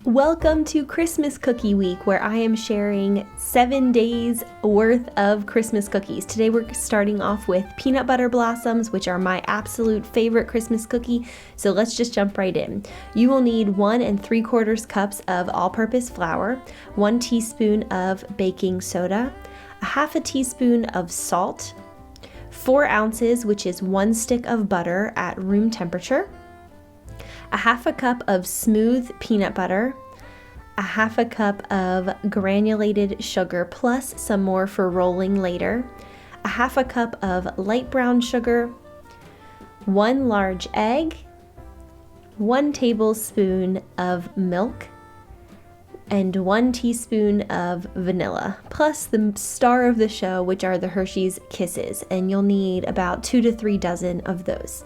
Welcome to Christmas Cookie Week, where I am sharing 7 days worth of Christmas cookies. Today we're starting off with peanut butter blossoms, which are my absolute favorite Christmas cookie. So let's just jump right in. You will need 1 3/4 cups of all-purpose flour, 1 teaspoon of baking soda, a half a teaspoon of salt, 4 ounces, which is 1 stick of butter at room temperature, a half a cup of smooth peanut butter, a half a cup of granulated sugar plus some more for rolling later, a half a cup of light brown sugar, 1 large egg, 1 tablespoon of milk, and 1 teaspoon of vanilla, plus the star of the show, which are the Hershey's Kisses, and you'll need about 2 to 3 dozen of those.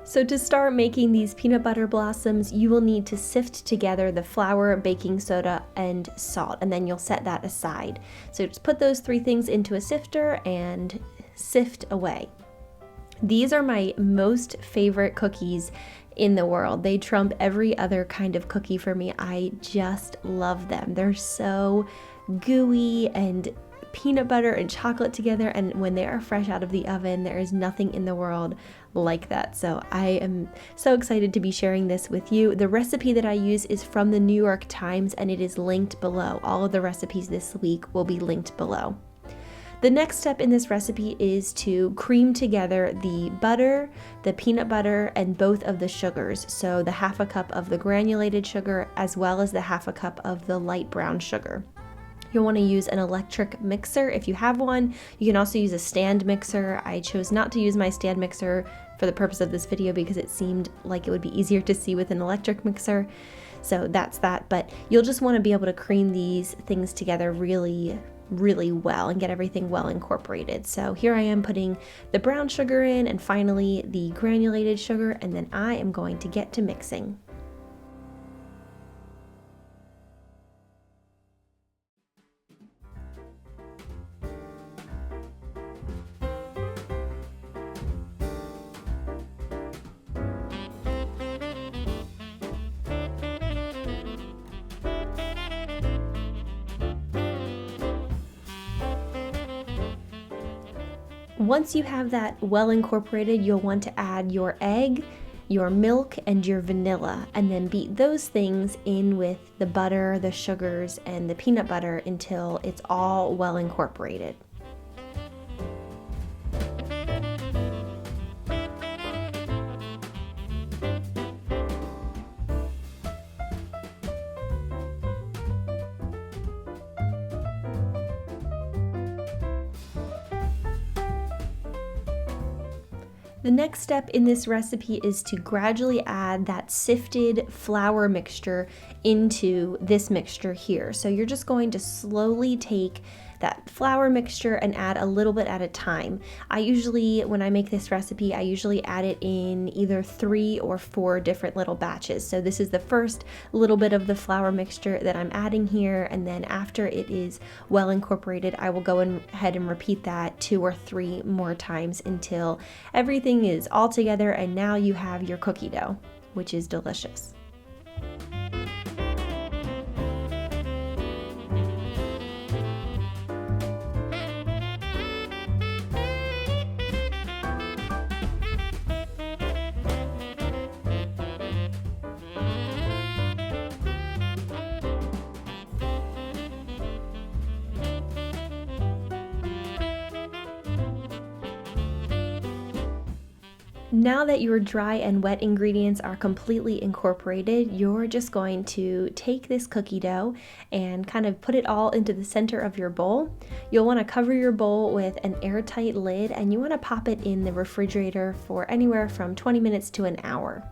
So to start making these peanut butter blossoms, you will need to sift together the flour, baking soda, and salt, and then you'll set that aside. So just put those 3 things into a sifter and sift away. These are my most favorite cookies in the world. They trump every other kind of cookie for me. I just love them. They're so gooey and peanut butter and chocolate together, and when they are fresh out of the oven, there is nothing in the world like that. So I am so excited to be sharing this with you. The recipe that I use is from the New York Times, and it is linked below. All of the recipes this week will be linked below. The next step in this recipe is to cream together the butter, the peanut butter, and both of the sugars. So the half a cup of the granulated sugar as well as the half a cup of the light brown sugar. You'll want to use an electric mixer if you have one. You can also use a stand mixer. I chose not to use my stand mixer for the purpose of this video because it seemed like it would be easier to see with an electric mixer. So that's that, but you'll just want to be able to cream these things together really well and get everything well incorporated. So here I am putting the brown sugar in and finally the granulated sugar, and then I am going to get to mixing. Once you have that well incorporated, you'll want to add your egg, your milk, and your vanilla, and then beat those things in with the butter, the sugars, and the peanut butter until it's all well incorporated. The next step in this recipe is to gradually add that sifted flour mixture into this mixture here. So you're just going to slowly take that flour mixture and add a little bit at a time. When I make this recipe, I usually add it in either 3 or 4 different little batches. So this is the first little bit of the flour mixture that I'm adding here, and then after it is well incorporated, I will go ahead and repeat that 2 or 3 more times until everything is all together, and now you have your cookie dough, which is delicious. Now that your dry and wet ingredients are completely incorporated, you're just going to take this cookie dough and kind of put it all into the center of your bowl. You'll want to cover your bowl with an airtight lid, and you want to pop it in the refrigerator for anywhere from 20 minutes to an hour.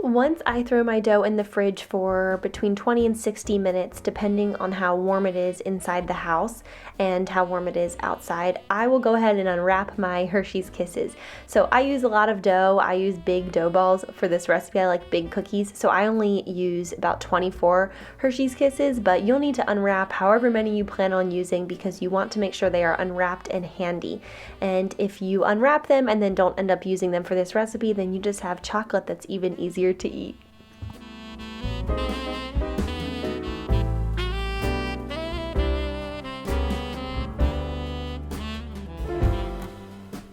Once I throw my dough in the fridge for between 20 and 60 minutes, depending on how warm it is inside the house and how warm it is outside, I will go ahead and unwrap my Hershey's Kisses. So I use a lot of dough. I use big dough balls for this recipe. I like big cookies, so I only use about 24 Hershey's Kisses, but you'll need to unwrap however many you plan on using because you want to make sure they are unwrapped and handy. And if you unwrap them and then don't end up using them for this recipe, then you just have chocolate that's even easier to eat.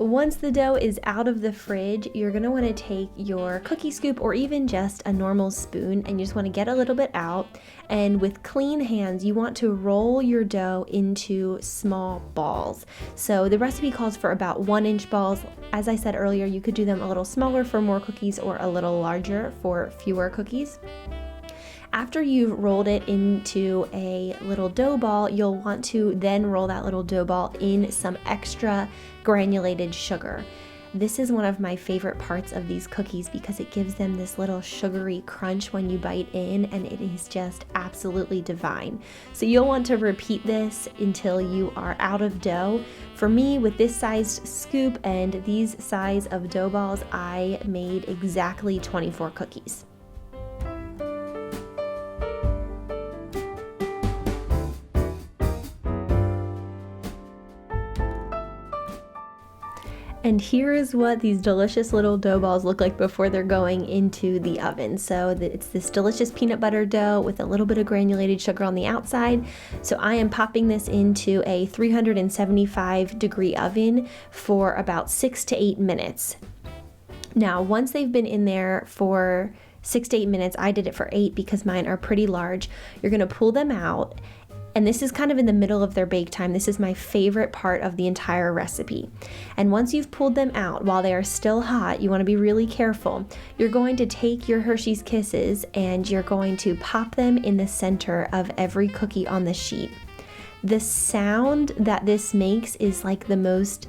Once the dough is out of the fridge, you're going to want to take your cookie scoop or even just a normal spoon, and you just want to get a little bit out, and with clean hands you want to roll your dough into small balls. So the recipe calls for about 1-inch balls. As I said earlier, you could do them a little smaller for more cookies or a little larger for fewer cookies. After you've rolled it into a little dough ball, you'll want to then roll that little dough ball in some extra granulated sugar. This is one of my favorite parts of these cookies because it gives them this little sugary crunch when you bite in, and it is just absolutely divine. So you'll want to repeat this until you are out of dough. For me, with this sized scoop and these size of dough balls, I made exactly 24 cookies. And here is what these delicious little dough balls look like before they're going into the oven. So it's this delicious peanut butter dough with a little bit of granulated sugar on the outside. So I am popping this into a 375-degree oven for about 6 to 8 minutes. Now, once they've been in there for 6 to 8 minutes, I did it for 8 because mine are pretty large, you're gonna pull them out. And this is kind of in the middle of their bake time. This is my favorite part of the entire recipe. And once you've pulled them out, while they are still hot, you want to be really careful. You're going to take your Hershey's Kisses and you're going to pop them in the center of every cookie on the sheet. The sound that this makes is like the most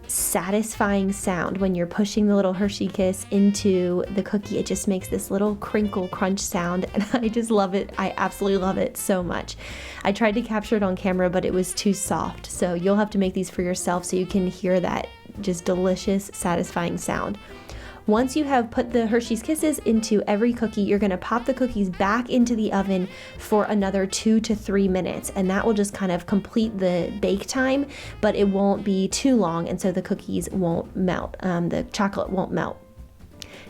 satisfying sound when you're pushing the little Hershey Kiss into the cookie. It just makes this little crinkle crunch sound, and I just love it. I absolutely love it so much. I tried to capture it on camera, but it was too soft, so you'll have to make these for yourself so you can hear that just delicious, satisfying sound. Once you have put the Hershey's Kisses into every cookie, you're going to pop the cookies back into the oven for another 2 to 3 minutes, and that will just kind of complete the bake time, but it won't be too long, and so the cookies won't melt. The chocolate won't melt.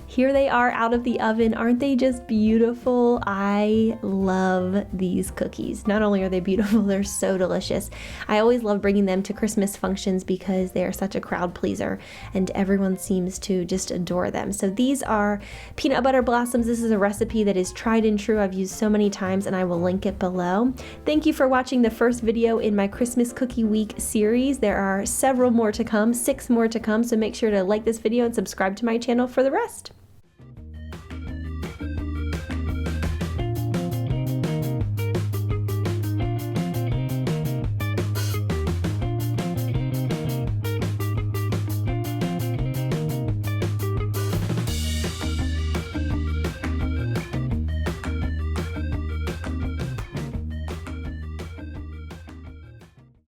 Here they are out of the oven. Aren't they just beautiful? I love these cookies. Not only are they beautiful, they're so delicious. I always love bringing them to Christmas functions because they are such a crowd pleaser and everyone seems to just adore them. So these are peanut butter blossoms. This is a recipe that is tried and true. I've used so many times and I will link it below. Thank you for watching the first video in my Christmas Cookie Week series. There are several more to come, 6 more to come, so make sure to like this video and subscribe to my channel for the rest.